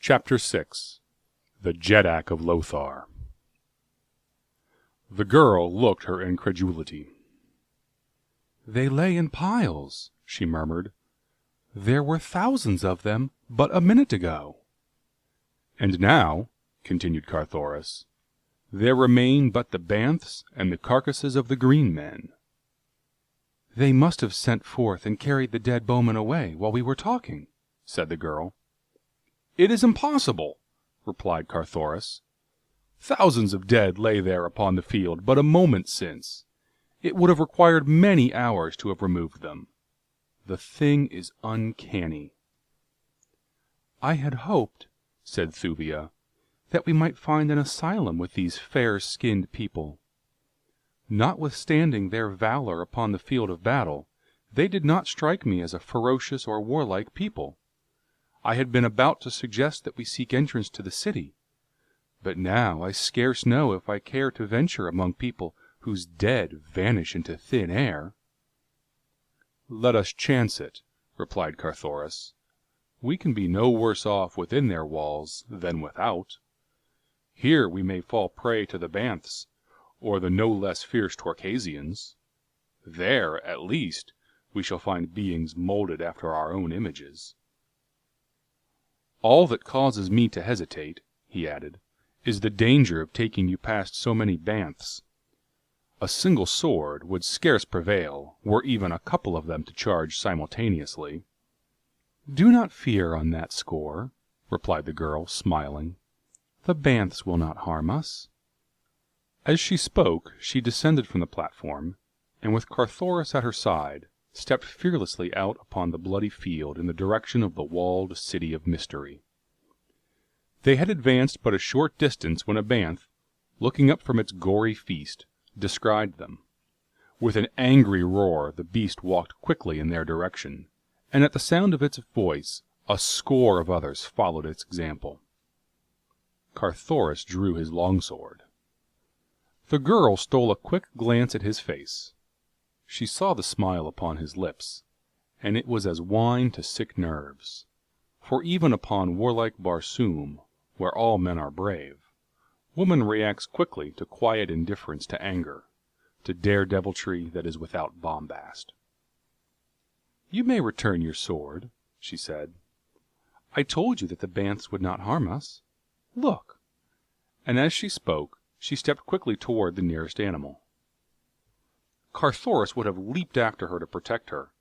Chapter 6. The Jeddak of Lothar. The girl looked her incredulity. "They lay in piles," she murmured. "There were thousands of them but a minute ago." "And now," continued Carthoris, "there remain but the banths and the carcasses of the green men." "They must have sent forth and carried the dead bowmen away while we were talking," said the girl. "It is impossible," replied Carthoris. "Thousands of dead lay there upon the field but a moment since. It would have required many hours to have removed them. The thing is uncanny." "I had hoped," said Thuvia, "that we might find an asylum with these fair-skinned people. Notwithstanding their valor upon the field of battle, they did not strike me as a ferocious or warlike people. I had been about to suggest that we seek entrance to the city, but now I scarce know if I care to venture among people whose dead vanish into thin air." "Let us chance it," replied Carthoris. "We can be no worse off within their walls than without. Here we may fall prey to the banths, or the no less fierce Torcasians. There, at least, we shall find beings molded after our own images. All that causes me to hesitate," he added, "is the danger of taking you past so many banths. A single sword would scarce prevail, were even a couple of them to charge simultaneously." "Do not fear on that score," replied the girl, smiling. "The banths will not harm us." As she spoke, she descended from the platform, and with Carthoris at her side, stepped fearlessly out upon the bloody field in the direction of the walled city of mystery. They had advanced but a short distance when a banth, looking up from its gory feast, descried them. With an angry roar the beast walked quickly in their direction, and at the sound of its voice a score of others followed its example. Carthoris drew his longsword. The girl stole a quick glance at his face. She saw the smile upon his lips, and it was as wine to sick nerves. For even upon warlike Barsoom, where all men are brave, woman reacts quickly to quiet indifference to anger, to dare-deviltry that is without bombast. "You may return your sword," she said. "I told you that the banths would not harm us. Look!" And as she spoke, she stepped quickly toward the nearest animal. Carthoris would have leaped after her to protect her,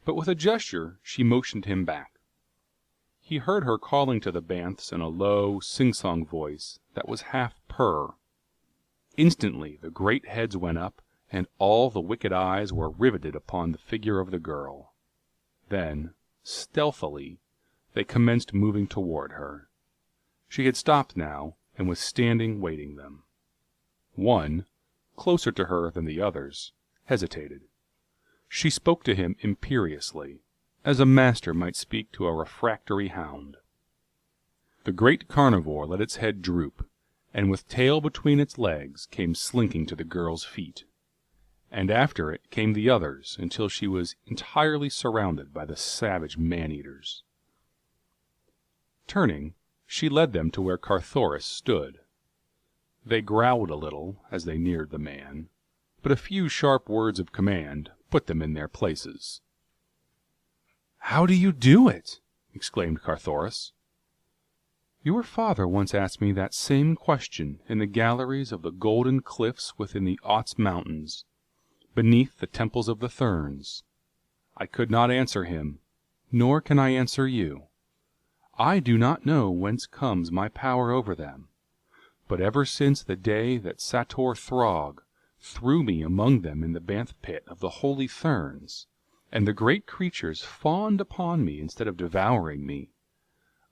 but with a gesture she motioned him back. He heard her calling to the banths in a low, sing-song voice that was half purr. Instantly the great heads went up, and all the wicked eyes were riveted upon the figure of the girl. Then, stealthily, they commenced moving toward her. She had stopped now, and was standing waiting them. One, closer to her than the others, hesitated. She spoke to him imperiously, as a master might speak to a refractory hound. The great carnivore let its head droop, and with tail between its legs came slinking to the girl's feet, and after it came the others until she was entirely surrounded by the savage man-eaters. Turning, she led them to where Carthoris stood. They growled a little as they neared the man, but a few sharp words of command put them in their places. "How do you do it?" exclaimed Carthoris. "Your father once asked me that same question in the galleries of the golden cliffs within the Ots mountains, beneath the temples of the Therns. I could not answer him, nor can I answer you. I do not know whence comes my power over them, but ever since the day that Sator Throg threw me among them in the banth pit of the holy Therns, and the great creatures fawned upon me instead of devouring me,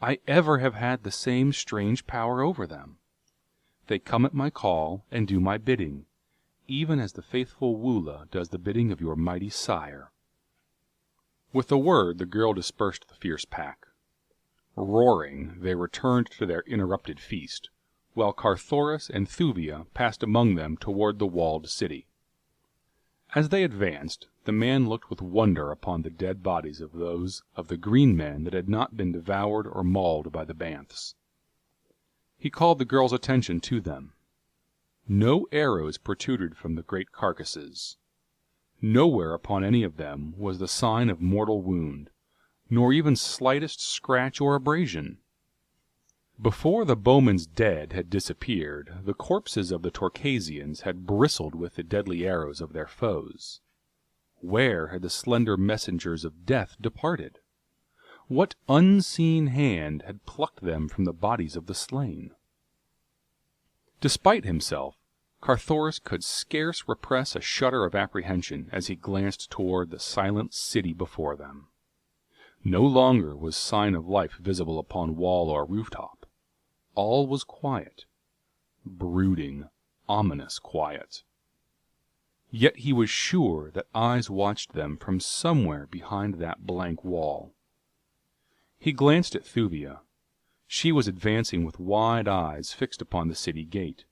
I ever have had the same strange power over them. They come at my call and do my bidding, even as the faithful Woola does the bidding of your mighty sire." With a word the girl dispersed the fierce pack. Roaring, they returned to their interrupted feast, while Carthoris and Thuvia passed among them toward the walled city. As they advanced, the man looked with wonder upon the dead bodies of those of the green men that had not been devoured or mauled by the banths. He called the girl's attention to them. No arrows protruded from the great carcasses. Nowhere upon any of them was the sign of mortal wound, nor even slightest scratch or abrasion. Before the bowmen's dead had disappeared, the corpses of the Torcasians had bristled with the deadly arrows of their foes. Where had the slender messengers of death departed? What unseen hand had plucked them from the bodies of the slain? Despite himself, Carthoris could scarce repress a shudder of apprehension as he glanced toward the silent city before them. No longer was sign of life visible upon wall or rooftop. All was quiet, brooding, ominous quiet. Yet he was sure that eyes watched them from somewhere behind that blank wall. He glanced at Thuvia. She was advancing with wide eyes fixed upon the city gate.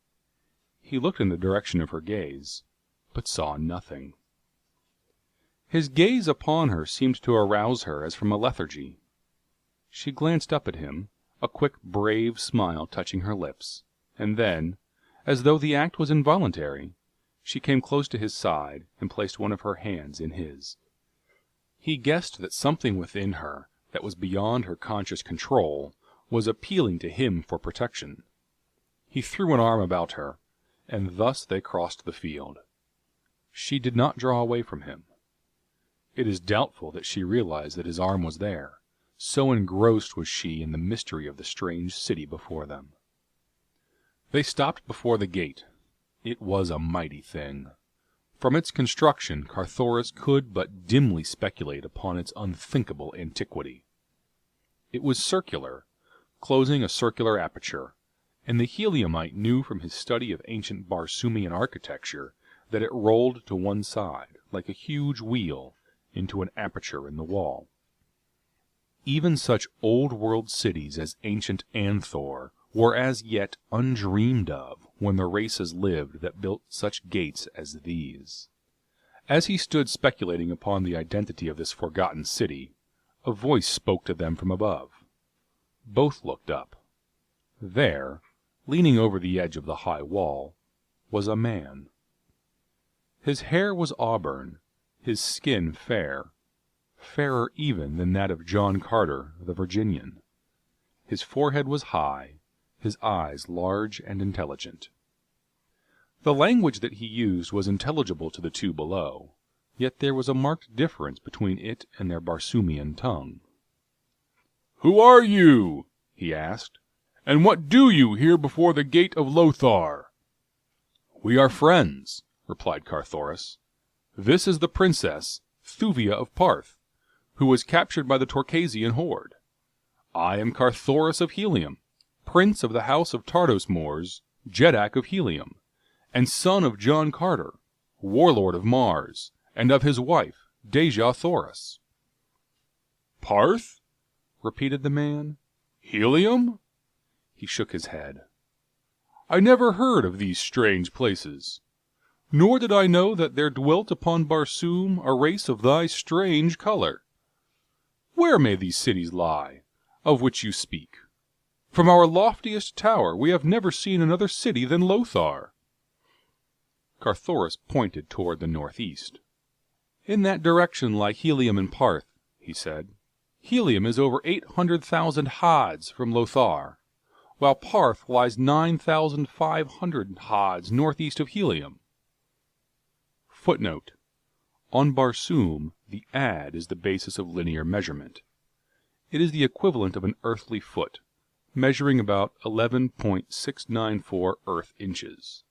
He looked in the direction of her gaze, but saw nothing. His gaze upon her seemed to arouse her as from a lethargy. She glanced up at him, a quick, brave smile touching her lips, and then, as though the act was involuntary, she came close to his side and placed one of her hands in his. He guessed that something within her that was beyond her conscious control was appealing to him for protection. He threw an arm about her, and thus they crossed the field. She did not draw away from him. It is doubtful that she realized that his arm was there, so engrossed was she in the mystery of the strange city before them. They stopped before the gate. It was a mighty thing. From its construction, Carthoris could but dimly speculate upon its unthinkable antiquity. It was circular, closing a circular aperture, and the Heliumite knew from his study of ancient Barsoomian architecture that it rolled to one side, like a huge wheel, into an aperture in the wall. Even such old-world cities as ancient Anthor were as yet undreamed of when the races lived that built such gates as these. As he stood speculating upon the identity of this forgotten city, a voice spoke to them from above. Both looked up. There, leaning over the edge of the high wall, was a man. His hair was auburn, his skin fair, fairer even than that of John Carter, the Virginian. His forehead was high, his eyes large and intelligent. The language that he used was intelligible to the two below, yet there was a marked difference between it and their Barsoomian tongue. "Who are you?" he asked, "and what do you here before the gate of Lothar?" "We are friends," replied Carthoris. "This is the princess, Thuvia of Parth, who was captured by the Torcasian horde. I am Carthoris of Helium, prince of the house of Tardos Moors, Jeddak of Helium, and son of John Carter, warlord of Mars, and of his wife, Dejah Thoris." "Parth?" repeated the man. "Helium?" He shook his head. "I never heard of these strange places, nor did I know that there dwelt upon Barsoom a race of thy strange color. Where may these cities lie, of which you speak? From our loftiest tower we have never seen another city than Lothar." Carthoris pointed toward the northeast. "In that direction lie Helium and Parth," he said. "Helium is over 800,000 haads from Lothar, while Parth lies 9,500 haads northeast of Helium." Footnote: On Barsoom, the ad is the basis of linear measurement. It is the equivalent of an earthly foot, measuring about 11.694 earth inches.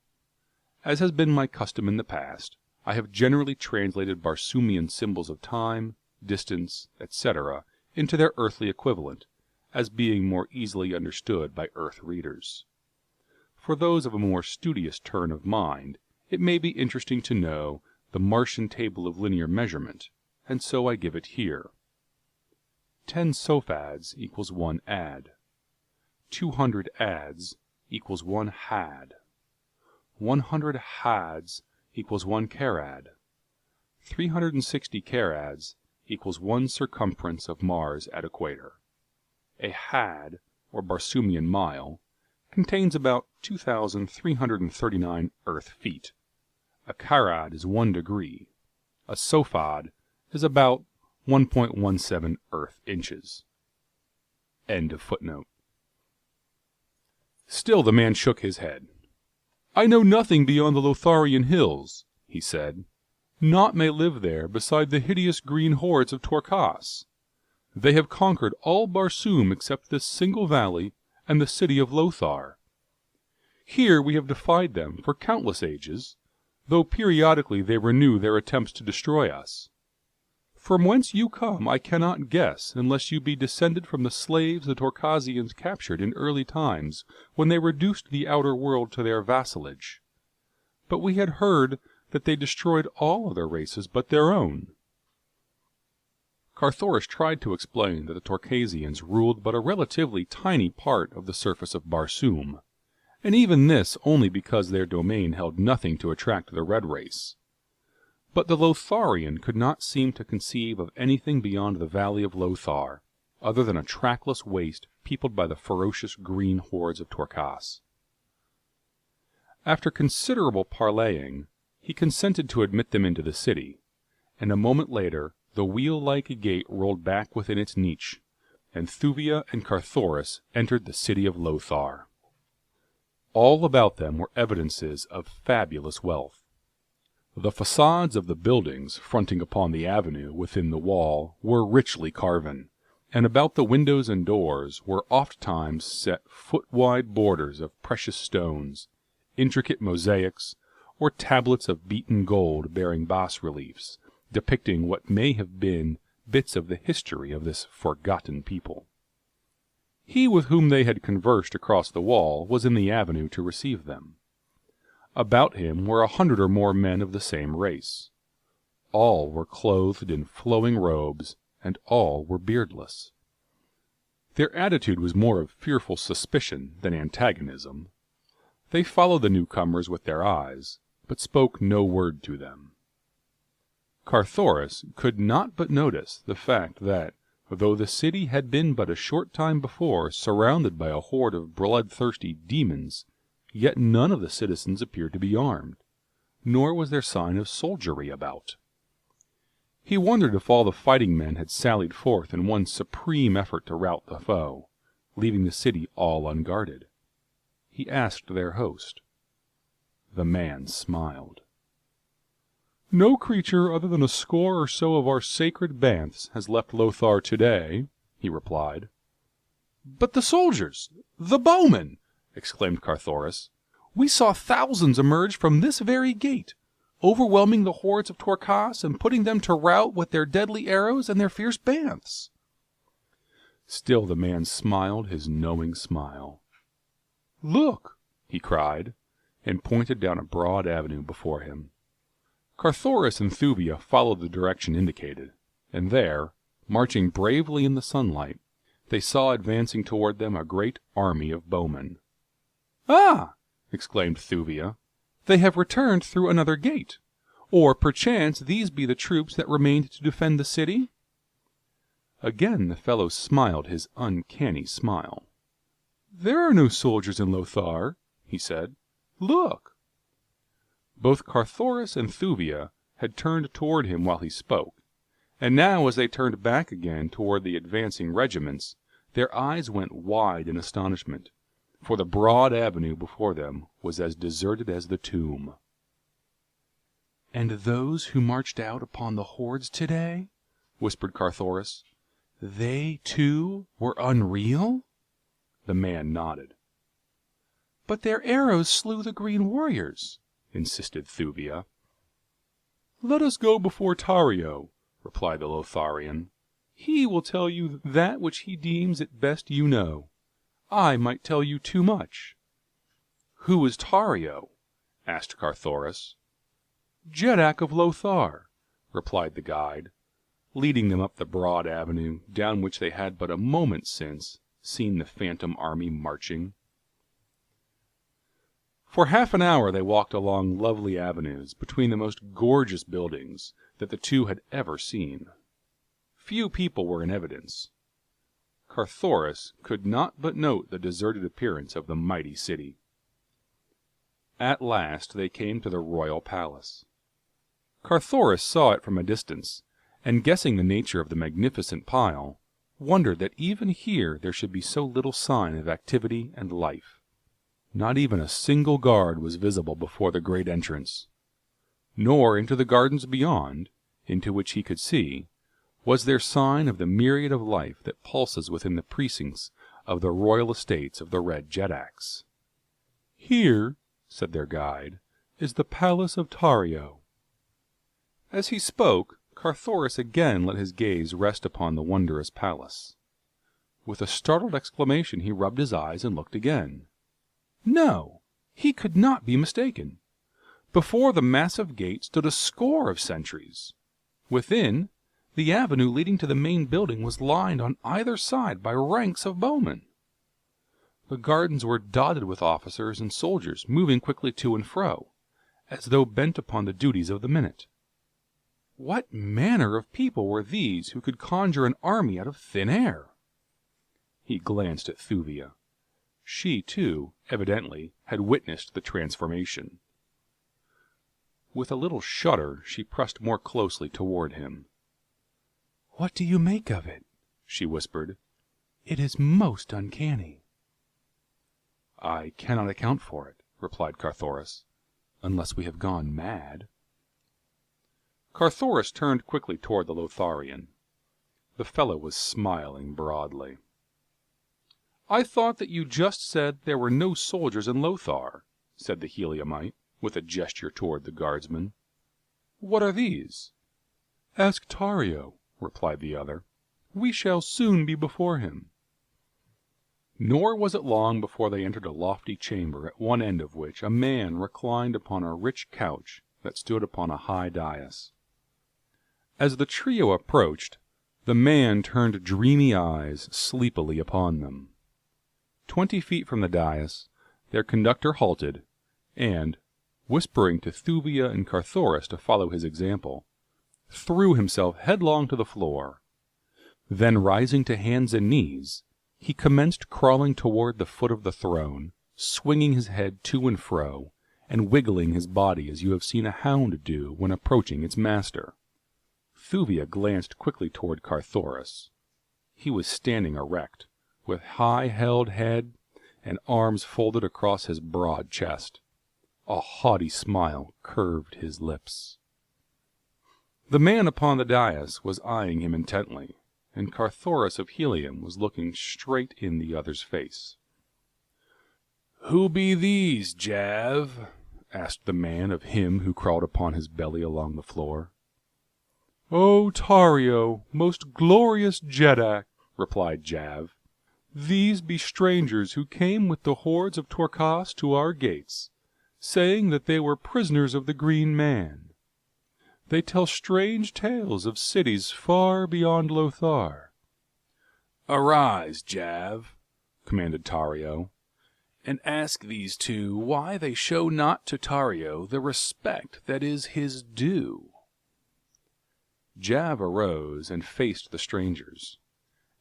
As has been my custom in the past, I have generally translated Barsoomian symbols of time, distance, etc., into their earthly equivalent, as being more easily understood by earth readers. For those of a more studious turn of mind, it may be interesting to know the Martian table of linear measurement, and so I give it here. 10 sophads equals 1 ad. 200 ads equals 1 had. 100 hads equals 1 carad. 360 carads equals 1 circumference of Mars at equator. A had, or Barsoomian mile, contains about 2,339 earth feet. A carad is 1 degree. A sophod is about 1.17 earth inches. End of footnote. Still the man shook his head. "I know nothing beyond the Lotharian hills," he said. "Naught may live there beside the hideous green hordes of Torkas. They have conquered all Barsoom except this single valley and the city of Lothar. Here we have defied them for countless ages, though periodically they renew their attempts to destroy us. From whence you come I cannot guess, unless you be descended from the slaves the Torkasians captured in early times, when they reduced the outer world to their vassalage. But we had heard that they destroyed all other races but their own." Carthoris tried to explain that the Torkasians ruled but a relatively tiny part of the surface of Barsoom, and even this only because their domain held nothing to attract the red race. But the Lotharian could not seem to conceive of anything beyond the valley of Lothar, other than a trackless waste peopled by the ferocious green hordes of Torkas. After considerable parleying, he consented to admit them into the city, and a moment later the wheel-like gate rolled back within its niche, and Thuvia and Carthoris entered the city of Lothar. All about them were evidences of fabulous wealth. The facades of the buildings fronting upon the avenue within the wall were richly carven, and about the windows and doors were ofttimes set foot-wide borders of precious stones, intricate mosaics, or tablets of beaten gold bearing bas-reliefs, depicting what may have been bits of the history of this forgotten people. He with whom they had conversed across the wall was in the avenue to receive them. About him were 100 or more men of the same race. All were clothed in flowing robes, and all were beardless. Their attitude was more of fearful suspicion than antagonism. They followed the newcomers with their eyes, but spoke no word to them. Carthoris could not but notice the fact that, though the city had been but a short time before surrounded by a horde of bloodthirsty demons, yet none of the citizens appeared to be armed, nor was there sign of soldiery about. He wondered if all the fighting men had sallied forth in one supreme effort to rout the foe, leaving the city all unguarded. He asked their host. The man smiled. "No creature other than a score or so of our sacred banths has left Lothar today," he replied. "But the soldiers, the bowmen!" exclaimed Carthoris. "We saw thousands emerge from this very gate, overwhelming the hordes of Torkas and putting them to rout with their deadly arrows and their fierce banths." Still the man smiled his knowing smile. "Look!" he cried, and pointed down a broad avenue before him. Carthoris and Thuvia followed the direction indicated, and there, marching bravely in the sunlight, they saw advancing toward them a great army of bowmen. "Ah!" exclaimed Thuvia, "they have returned through another gate. Or perchance these be the troops that remained to defend the city?" Again the fellow smiled his uncanny smile. "There are no soldiers in Lothar," he said. "Look!" Both Carthoris and Thuvia had turned toward him while he spoke, and now as they turned back again toward the advancing regiments, their eyes went wide in astonishment, for the broad avenue before them was as deserted as the tomb. "And those who marched out upon the hordes today," whispered Carthoris, "they, too, were unreal?" The man nodded. "But their arrows slew the green warriors," insisted Thuvia. "Let us go before Tario," replied the Lotharian. "He will tell you that which he deems it best you know. I might tell you too much." "Who is Tario?" asked Carthoris. "Jeddak of Lothar," replied the guide, leading them up the broad avenue down which they had but a moment since seen the phantom army marching. For half an hour they walked along lovely avenues between the most gorgeous buildings that the two had ever seen. Few people were in evidence. Carthoris could not but note the deserted appearance of the mighty city. At last they came to the royal palace. Carthoris saw it from a distance, and guessing the nature of the magnificent pile, wondered that even here there should be so little sign of activity and life. Not even a single guard was visible before the great entrance, nor into the gardens beyond, into which he could see, was there sign of the myriad of life that pulses within the precincts of the royal estates of the Red Jeddaks. "Here," said their guide, "is the palace of Tario." As he spoke, Carthoris again let his gaze rest upon the wondrous palace. With a startled exclamation he rubbed his eyes and looked again. No, he could not be mistaken. Before the massive gate stood a score of sentries. Within, the avenue leading to the main building was lined on either side by ranks of bowmen. The gardens were dotted with officers and soldiers moving quickly to and fro, as though bent upon the duties of the minute. What manner of people were these who could conjure an army out of thin air? He glanced at Thuvia. She, too, evidently, had witnessed the transformation. With a little shudder, she pressed more closely toward him. "What do you make of it?" she whispered. "It is most uncanny." "I cannot account for it," replied Carthoris, "unless we have gone mad." Carthoris turned quickly toward the Lotharian. The fellow was smiling broadly. "I thought that you just said there were no soldiers in Lothar," said the Heliumite, with a gesture toward the guardsmen. "What are these?" "Ask Tario," replied the other. "We shall soon be before him." Nor was it long before they entered a lofty chamber, at one end of which a man reclined upon a rich couch that stood upon a high dais. As the trio approached, the man turned dreamy eyes sleepily upon them. 20 feet from the dais, their conductor halted, and, whispering to Thuvia and Carthoris to follow his example, threw himself headlong to the floor. Then, rising to hands and knees, he commenced crawling toward the foot of the throne, swinging his head to and fro, and wiggling his body as you have seen a hound do when approaching its master. Thuvia glanced quickly toward Carthoris. He was standing erect, with high-held head and arms folded across his broad chest. A haughty smile curved his lips. The man upon the dais was eyeing him intently, and Carthoris of Helium was looking straight in the other's face. "Who be these, Jav?" asked the man of him who crawled upon his belly along the floor. "O Tario, most glorious Jeddak," replied Jav, "these be strangers who came with the hordes of Torkas to our gates, saying that they were prisoners of the Green Man. They tell strange tales of cities far beyond Lothar." "Arise, Jav," commanded Tario, "and ask these two why they show not to Tario the respect that is his due." Jav arose and faced the strangers.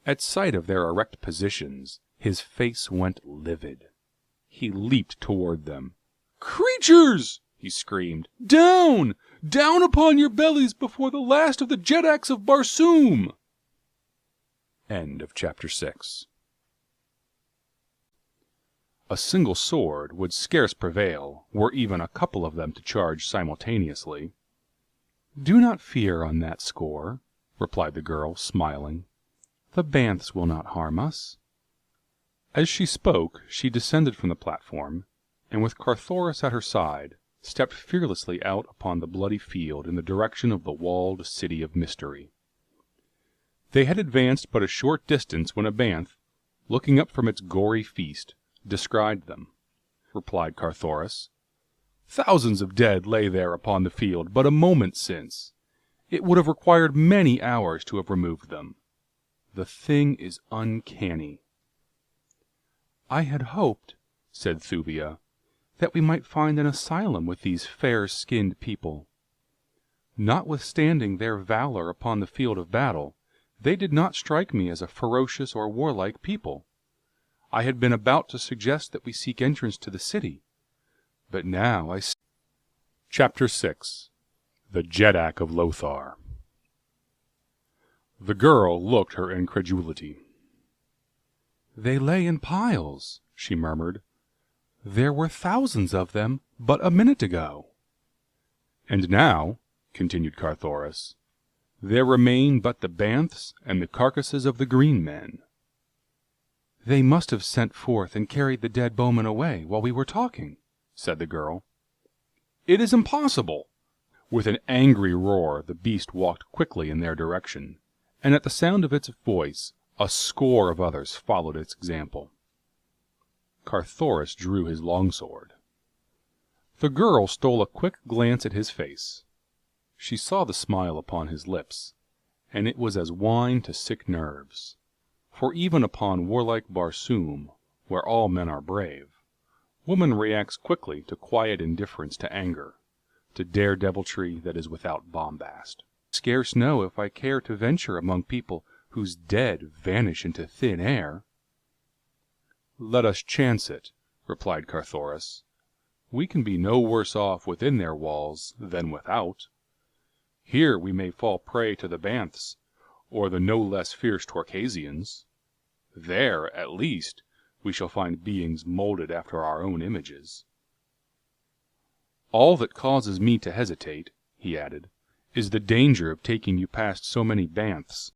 At sight of their erect positions, his face went livid. He leaped toward them. "Creatures!" he screamed. "Down! Down upon your bellies before the last of the Jeddaks of Barsoom!" End of chapter 6. A single sword would scarce prevail, were even a couple of them to charge simultaneously. "Do not fear on that score," replied the girl, smiling. "The Banths will not harm us." As she spoke, she descended from the platform, and with Carthoris at her side, stepped fearlessly out upon the bloody field in the direction of the walled city of mystery. They had advanced but a short distance when a Banth, looking up from its gory feast, descried them. Replied Carthoris, "Thousands of dead lay there upon the field but a moment since. It would have required many hours to have removed them. The thing is uncanny." "I had hoped," said Thuvia, "that we might find an asylum with these fair-skinned people. Notwithstanding their valor upon the field of battle, They did not strike me as a ferocious or warlike people. I had been about to suggest that we seek entrance to the city, but now I... Chapter 6. The Jeddak of Lothar. The girl looked her incredulity. "They lay in piles," she murmured. "There were thousands of them but a minute ago." "And now," continued Carthoris, "there remain but the banths and the carcasses of the green men." "They must have sent forth and carried the dead bowmen away while we were talking," said the girl. "It is impossible!" With an angry roar the beast walked quickly in their direction, and at the sound of its voice a score of others followed its example. Carthoris drew his longsword. The girl stole a quick glance at his face. She saw the smile upon his lips, and it was as wine to sick nerves. For even upon warlike Barsoom, where all men are brave, woman reacts quickly to quiet indifference to anger, to dare-deviltry that is without bombast. "Scarce know if I care to venture among people whose dead vanish into thin air." "Let us chance it," replied Carthoris. "We can be no worse off within their walls than without. Here we may fall prey to the banths, or the no less fierce Torcasians. There, at least, we shall find beings molded after our own images. All that causes me to hesitate," he added, "is the danger of taking you past so many banths.